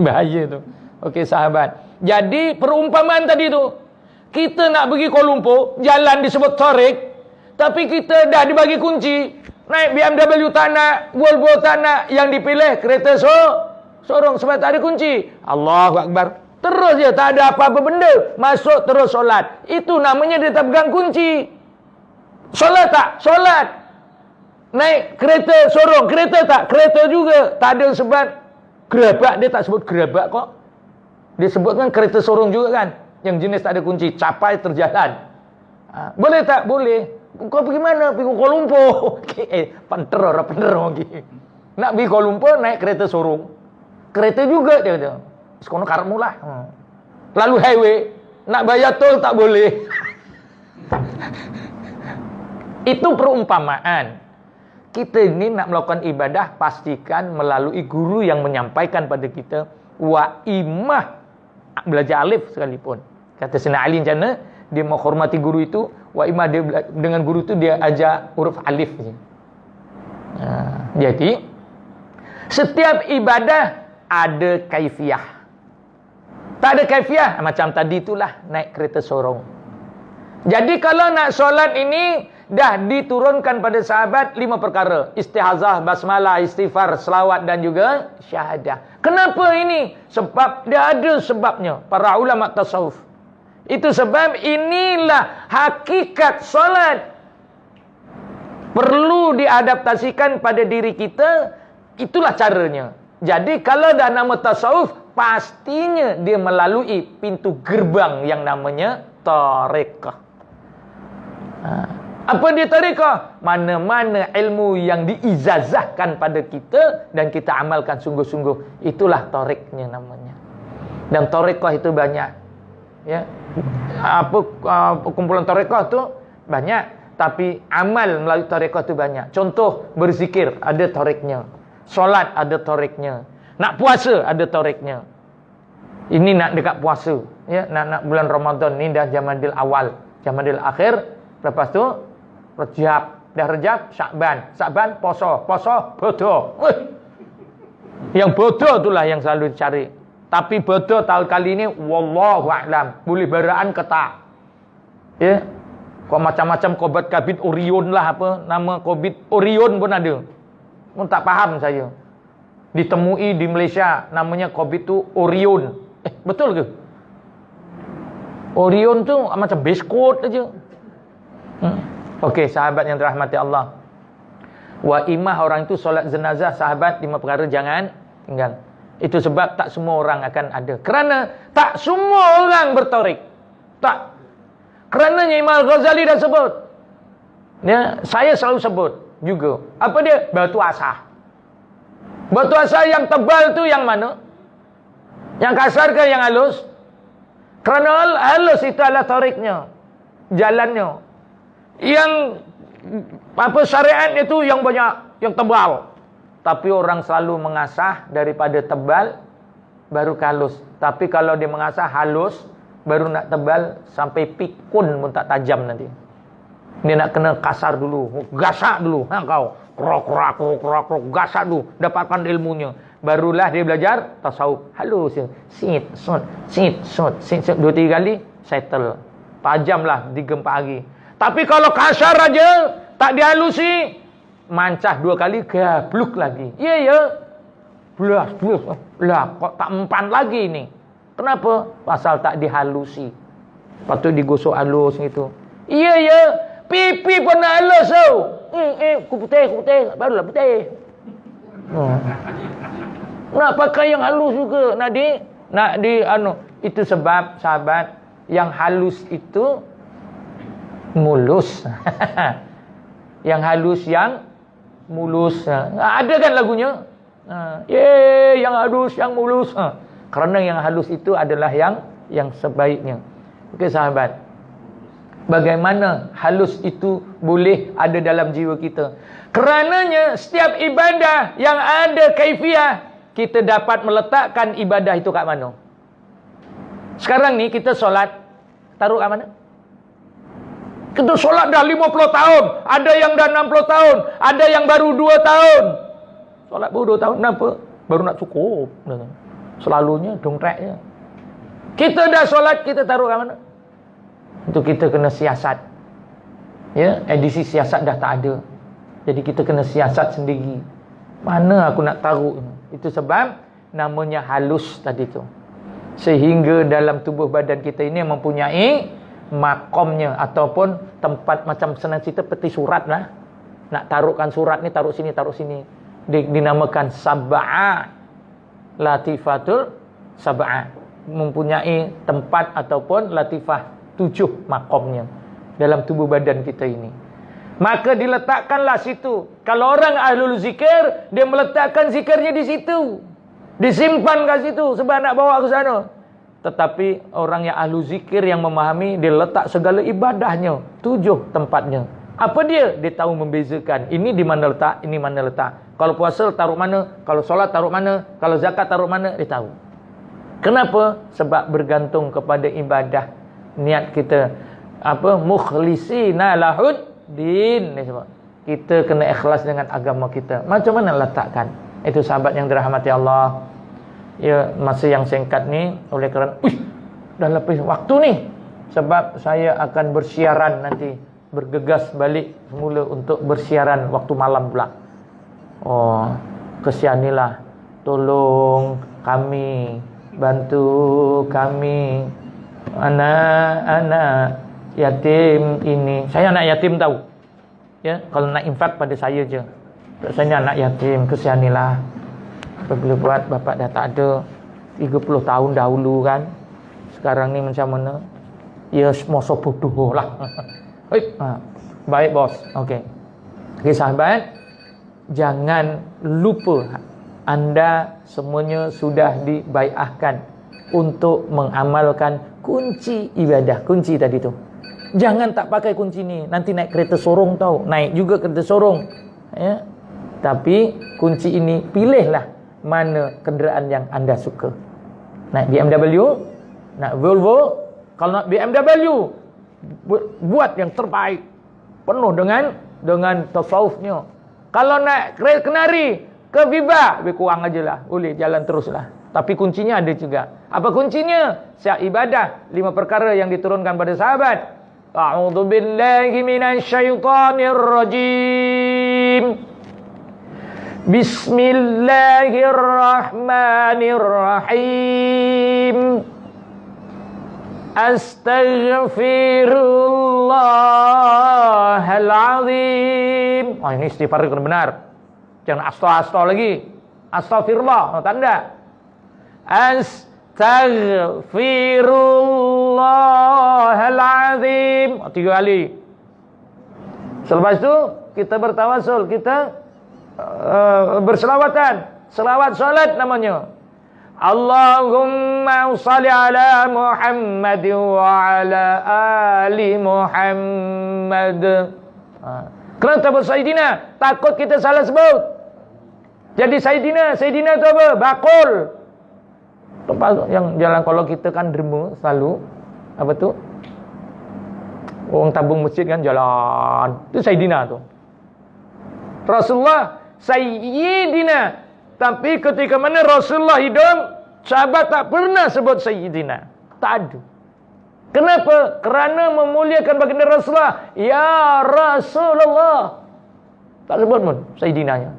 Bahaya tu. Okey sahabat. Jadi perumpamaan tadi tu, kita nak pergi Kuala Lumpur, jalan disebut tarik, tapi kita dah dibagi kunci. Naik BMW tak nak, Volvo tak nak, yang dipilih kereta sorong sebab tak ada kunci. Allahu Akbar. Terus je, tak ada apa-apa benda. Masuk terus solat. Itu namanya dia tak pegang kunci. Solat tak? Solat. Naik kereta sorong, kereta tak? Kereta juga. Tak ada sebab gerabak, dia tak sebut gerabak kok. Dia sebutkan kereta sorong juga kan. Yang jenis tak ada kunci, capai terjalan. Boleh tak? Boleh. Kau pergi mana? Pergi Kuala Lumpur. Panter lagi. Nak pergi Kuala Lumpur, naik kereta sorong. Kereta juga dia kata. Sekono karepmu lah. Lalu highway, nak bayar tol tak boleh. Itu perumpamaan. Kita ini nak melakukan ibadah, pastikan melalui guru yang menyampaikan pada kita. Wa imah, belajar alif sekalipun. Kata Sayyidina Ali macam mana? Dia menghormati guru itu. Wa imah, dia dengan guru itu dia ajar huruf alif. Jadi setiap ibadah ada kaifiah. Tak ada kaifiah, macam tadi itulah naik kereta sorong. Jadi kalau nak solat ini dah diturunkan pada sahabat 5 perkara. Istihazah, basmalah, istighfar, selawat dan juga syahadah. Kenapa ini? Sebab dia ada sebabnya. Para ulama tasawuf. Itu sebab inilah hakikat solat. Perlu diadaptasikan pada diri kita. Itulah caranya. Jadi kalau dah nama tasawuf, pastinya dia melalui pintu gerbang yang namanya tarekah. Apa dia tarekah? Mana-mana ilmu yang diizazahkan pada kita dan kita amalkan sungguh-sungguh, itulah tareknya namanya. Dan tarekah itu banyak. Ya. Kumpulan tarekah tu banyak, tapi amal melalui tarekah tu banyak. Contoh berzikir ada tareknya. Solat ada tareknya. Nak puasa ada tareknya. Ini nak dekat puasa, ya, nak bulan Ramadan ni dah Jamadil awal, Jamadil akhir, lepas tu Rejab, dah Rejab, Syakban poso bodoh. Yang bodoh itulah yang selalu dicari. Tapi bodoh tahun kali ini wallahu a'lam, boleh baraan ke tak. Ya. Kau macam-macam kobat kabit Orion lah, apa nama kobat Orion pun ada. Pun tak faham saya. Ditemui di Malaysia, namanya COVID tu Orion. Betul ke? Orion tu macam base coat aja. Okey, sahabat yang dirahmati Allah. Wa imah, orang itu solat jenazah, sahabat 5 perkara jangan tinggal. Itu sebab tak semua orang akan ada. Kerana tak semua orang bertarik. Tak. Kerana Imam Al-Ghazali dah sebut. Ya, saya selalu sebut juga. Apa dia? Batu asah. Batu asah yang tebal tu yang mana? Yang kasar ke yang halus? Kerana halus itu adalah tariknya, jalannya. Yang syariat itu yang banyak, yang tebal. Tapi orang selalu mengasah daripada tebal baru ke halus. Tapi kalau dia mengasah halus baru nak tebal, sampai pikun pun tak tajam nanti. Dia nak kena kasar dulu, gasak dulu, kau krok, gasak dulu, dapatkan ilmunya. Barulah dia belajar tasawuf. Halus, singit, 2-3 kali settle. Tajamlah 3-4 hari. Tapi kalau kasar aja, tak dihalusi, mancah 2 kali, gabluk lagi. Ya. Belas. Lah, kok tak empan lagi ni. Kenapa? Pasal tak dihalusi. Patut digosok halus gitu. Ya. Pipi pun nak halus tau. Ku putih. Barulah putih. Nak pakai yang halus juga. Nak di itu sebab sahabat, yang halus itu mulus. Yang halus yang mulus. Ada kan lagunya? Yang halus, yang mulus. Kerana yang halus itu adalah yang sebaiknya. Okey sahabat. Bagaimana halus itu boleh ada dalam jiwa kita? Kerananya setiap ibadah yang ada kaifiah, kita dapat meletakkan ibadah itu kat mana? Sekarang ni kita solat, taruh kat mana? Kita solat dah 50 tahun, ada yang dah 60 tahun, ada yang baru 2 tahun. Solat baru 2 tahun, kenapa? Baru nak cukup. Selalunya dongkraknya. Kita dah solat, kita taruh kat mana? Itu kita kena siasat. Ya, edisi siasat dah tak ada. Jadi kita kena siasat sendiri. Mana aku nak taruh? Itu sebab namanya halus tadi tu. Sehingga dalam tubuh badan kita ini mempunyai makomnya ataupun tempat macam senang cerita peti surat lah. Nak taruhkan surat ni, taruh sini, taruh sini. Dinamakan sab'a. Latifatul sab'a. Mempunyai tempat ataupun latifah 7 makomnya dalam tubuh badan kita ini. Maka diletakkanlah situ. Kalau orang ahlul zikir, dia meletakkan zikirnya di situ. Disimpan kat situ sebab nak bawa ke sana. Tetapi orang yang ahlu zikir yang memahami, dia letak segala ibadahnya 7 tempatnya. Apa dia? Dia tahu membezakan. Ini di mana letak, ini mana letak. Kalau puasa taruh mana, kalau solat taruh mana, kalau zakat taruh mana, dia tahu. Kenapa? Sebab bergantung kepada ibadah. Niat kita mukhlisina lahud din. Kita kena ikhlas dengan agama kita. Macam mana letakkan? Itu sahabat yang dirahmati Allah. Ya, masa yang singkat ni, oleh kerana dah lepas waktu ni, sebab saya akan bersiaran nanti, bergegas balik semula untuk bersiaran waktu malam pula. Kesianilah. Tolong kami, bantu kami, anak-anak yatim ini. Saya anak yatim tahu. Ya, kalau nak infak pada saya je. Saya anak yatim, kesianilah. Apa boleh buat, bapak dah tak ada. 30 tahun dahulu kan. Sekarang ni macam mana? Ya, masa bodoh lah. Baik bos. Okey. Okey sahabat, jangan lupa anda semuanya sudah dibaiahkan untuk mengamalkan kunci ibadah. Kunci tadi tu. Jangan tak pakai kunci ni. Nanti naik kereta sorong tau. Naik juga kereta sorong. Ya. Tapi kunci ini pilihlah mana kenderaan yang anda suka. Naik BMW, nak Volvo. Kalau nak BMW, buat yang terbaik. Penuh dengan tasawufnya. Kalau nak kereta kenari, ke Viva, lebih kurang ajalah. Boleh jalan teruslah. Tapi kuncinya ada juga. Apa kuncinya? Syiar ibadah. 5 perkara yang diturunkan pada sahabat. A'udzu billahi minasyaitonir rajim. Bismillahirrahmanirrahim. Astaghfirullahalazim. Ini istighfar yang benar. Jangan astaghfirullah lagi. Astaghfirullah. Tanda. Astaghfirullahalazim. 3 kali. Selepas itu kita bertawasul, kita berselawatan. Selawat salat namanya. Allahumma shalli ala Muhammad wa ala ali Muhammad. Kenapa sebut Sayyidina? Takut kita salah sebut. Jadi Sayyidina itu apa? Bakul. Tempat yang jalan kalau kita kan derma selalu. Apa tu? Orang tabung masjid kan jalan. Itu Sayyidina tu. Rasulullah Sayyidina. Tapi ketika mana Rasulullah hidup, sahabat tak pernah sebut Sayyidina. Tak ada. Kenapa? Kerana memuliakan baginda Rasulullah. Ya Rasulullah. Tak sebut pun Sayyidinanya.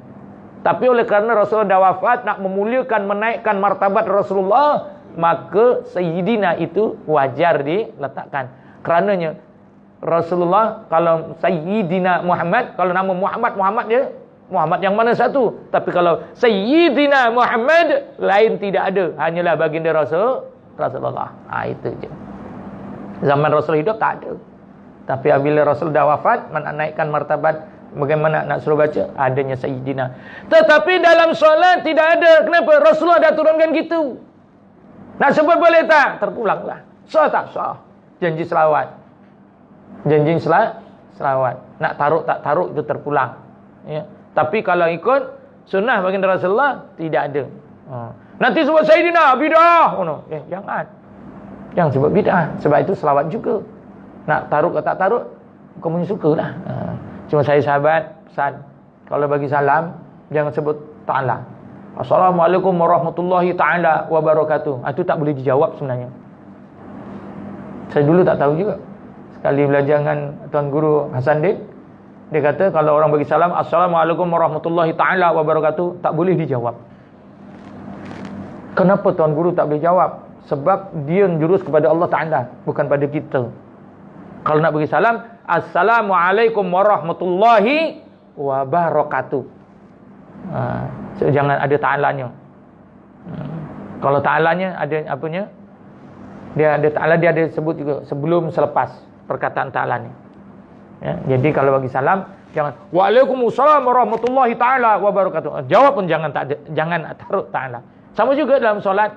Tapi oleh kerana Rasulullah dah wafat, nak memuliakan, menaikkan martabat Rasulullah, maka Sayyidina itu wajar diletakkan. Kerananya Rasulullah, kalau Sayyidina Muhammad, kalau nama Muhammad dia Muhammad yang mana satu. Tapi kalau Sayyidina Muhammad, lain tidak ada. Hanyalah baginda Rasulullah. Itu je. Zaman Rasul hidup tak ada. Tapi apabila Rasul dah wafat, menaikkan martabat Bagaimana nak suruh baca? Adanya Sayyidina. Tetapi dalam solat tidak ada. Kenapa? Rasulullah dah turunkan gitu. Nak sebut boleh tak? Terpulanglah. Sah tak? Sah. Janji selawat. Janji selawat. Nak taruh tak taruh itu terpulang. Ya. Tapi kalau ikut sunnah baginda Rasulullah, tidak ada. Nanti sebut Sayyidina, bid'ah. Jangan. Jangan sebut bid'ah. Sebab itu selawat juga. Nak taruh ke tak taruh, kamu suka lah. Cuma saya sahabat pesan, kalau bagi salam jangan sebut ta'ala. Assalamualaikum warahmatullahi ta'ala wabarakatuh. Itu tak boleh dijawab sebenarnya. Saya dulu tak tahu juga. Sekali belajar dengan Tuan Guru Hasan Din, dia kata kalau orang bagi salam Assalamualaikum warahmatullahi ta'ala wabarakatuh, tak boleh dijawab. Kenapa Tuan Guru tak boleh jawab? Sebab dia menjurus kepada Allah Ta'ala, bukan pada kita. Kalau nak bagi salam, Assalamualaikum warahmatullahi wabarakatuh. So, jangan ada ta'alanya. Kalau ta'alanya ada apanya? Dia ada ta'ala, dia ada sebut juga sebelum selepas perkataan ta'ala ni. Ya, jadi kalau bagi salam jangan Waalaikumsalam warahmatullahi ta'ala wabarakatuh. Jawab pun jangan taruh ta'ala. Sama juga dalam solat,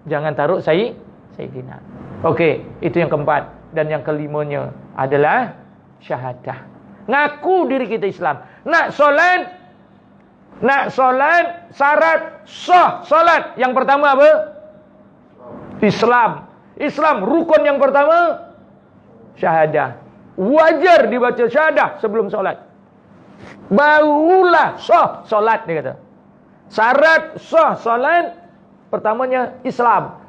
jangan taruh Sayyidina. Okey, itu yang keempat. Dan yang kelimanya adalah syahadah. Ngaku diri kita Islam. Nak solat syarat sah solat. Yang pertama apa? Islam rukun yang pertama syahadah. Wajar dibaca syahadah sebelum solat. Barulah sah solat, dia kata. Syarat sah solat pertamanya Islam.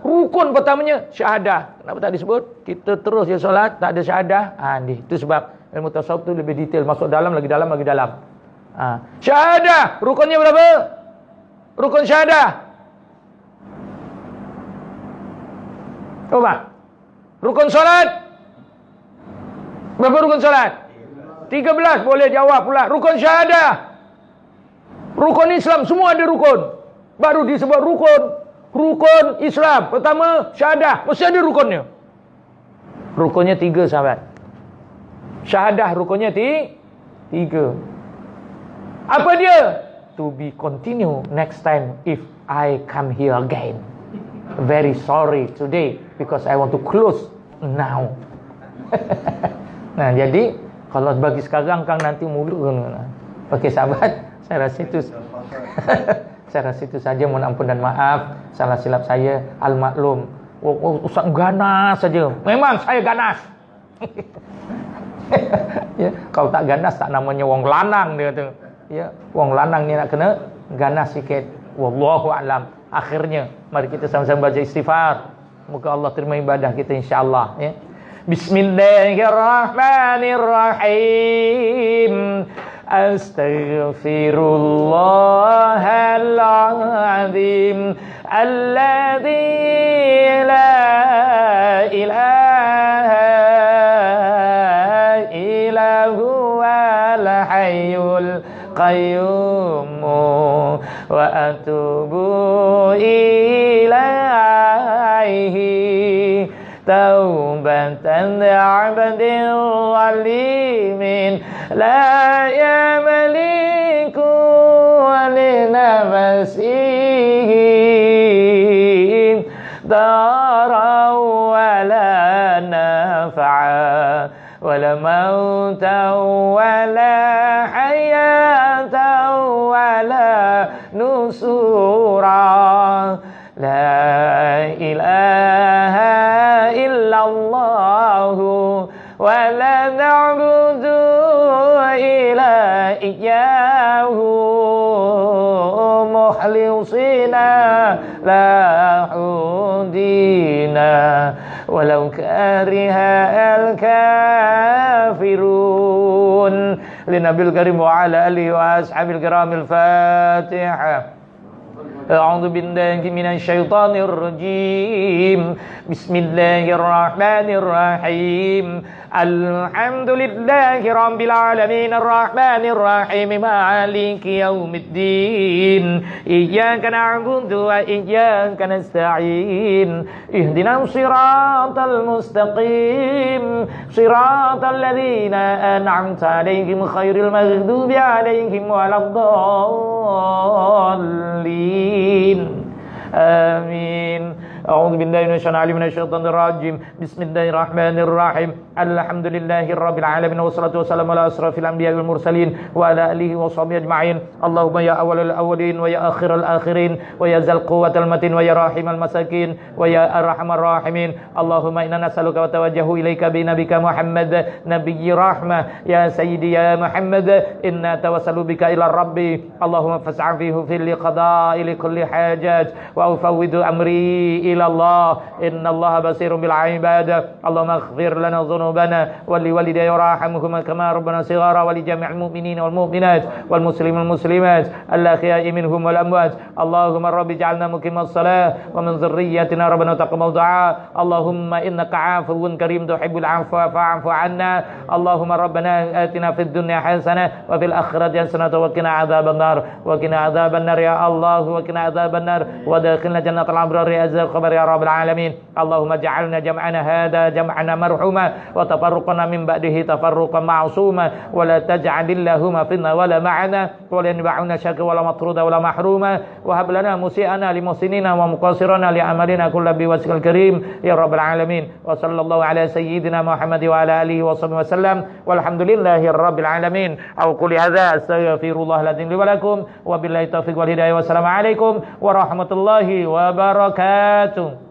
Rukun pertamanya syahadah. Kenapa tak disebut? Kita terus je solat tak ada syahadah. Itu sebab ilmu tasawuf tu lebih detail, masuk dalam lagi dalam. Syahadah, rukunnya berapa? Rukun syahadah. Coba. Rukun solat. Berapa rukun solat? 13, boleh jawab pula. Rukun syahadah. Rukun Islam, semua ada rukun. Baru disebut rukun Islam. Pertama syahadah, mesti ada rukunnya. Rukunnya 3 sahabat. Syahadah rukunnya 3. Apa dia? To be continue next time if I come here again. Very sorry today because I want to close now. Nah, jadi kalau bagi sekarang kan nanti mulu. Okey sahabat, saya rasa itu saya rasa itu saja. Mohon ampun dan maaf salah silap saya, al-maklum. Ustaz ganas saja. Memang saya ganas. Ya, kalau tak ganas tak namanya wong lanang, dia kata. Ya, wong lanang ni nak kena ganas sikit. Wallahu a'lam. Akhirnya mari kita sama-sama baca istighfar. Moga Allah terima ibadah kita insya-Allah, ya. Bismillahirrahmanirrahim. Astaghfirullahaladzim alladzi la ilaha illa huwal hayyul qayyum wa atubu ilaihi taubatan abdin zalimin la yamliku li nafsihi dara wala nafa'a wala mauta wala hayata wala nusura la ilaha illallah wa la na'budu illa iyyahu mukhlisina lahu dina walau kariha al-kafirun. Linabil karim wa ala alihi wa ashabil kiramil Fatihah. A'udzu billahi minasy syaithanir rajim. Bismillahirrahmanirrahim. Alhamdulillahi Rabbil Alamin Ar-Rahmanir Rahim Maliki Yaumiddin Iyyaka na'budu wa iyyaka nasta'in Ihdinas siratal mustaqim Siratal ladzina an'amta 'alaihim khairil maghdubi 'alaihim waladdallin Amin. A'udzu billahi minasyaitonir rajim. Bismillahirrahmanirrahim. Alhamdulillahirabbil alamin wassalatu wassalamu ala asrafil anbiya'i wal mursalin wa ala alihi washabihi ajma'in. Allahumma ya awwalal awwalin wa ya akhiral akhirin wa ya zal quwwatil matin wa ya rahimal masakin wa ya arhamar rahimin. Allahumma inna nas'aluka wa tawajjahu ilaika bi nabika Muhammad nabiyyi rahmah ya sayyidi ya Muhammad inna tawassalu bika ila rabbi. Allahumma fas'afihu fil qada'i li kulli hajat wa ufawwidu amri ila Allah innallaha basirun bil ibad. Allahumma ighfir lana dhunubana wa li walidayya warhamhuma kama rabbana shighara wa li jami'il mu'minina wal mu'minat wal muslimin wal muslimat al-ahya'i minhum wal amwat. Allahumma rabbi ij'alna muqimas salah wa min dhurriyyatina rabbana taqabbal du'a. Allahumma innaka 'afuwwun karim tuhibbul 'afwa fa'fu 'anna. Allahumma rabbana atina fid dunya hasanah wa fil akhirati hasanah wa qina adzabannar ya Allah wa qina adzabannar wa adkhilna jannatal abrar ya azza khabar ya rabbal alamin. Allahumma ja'alna jam'ana hadha jam'ana marhuma wa tafarruqana min ba'dihi tafarruqan ma'suma wa la taj'alillahuma finna wa la ma'ana wa la yanba'una syaka wa la matruda wa la mahruma wa hab lana musi'ana li muhsinina wa muqassirana li amalina kullabi wasikal karim ya rabbal alamin. Wa sallallahu ala sayyidina Muhammad wa ala alihi wa sahbihi wa sallam walhamdulillahi rabbil alamin. Aku quli hadza astaghfirullah ladzim li wa lakum wa billahi taufiq wal hidayah. Wassalamu alaikum warahmatullahi wabarakatuh.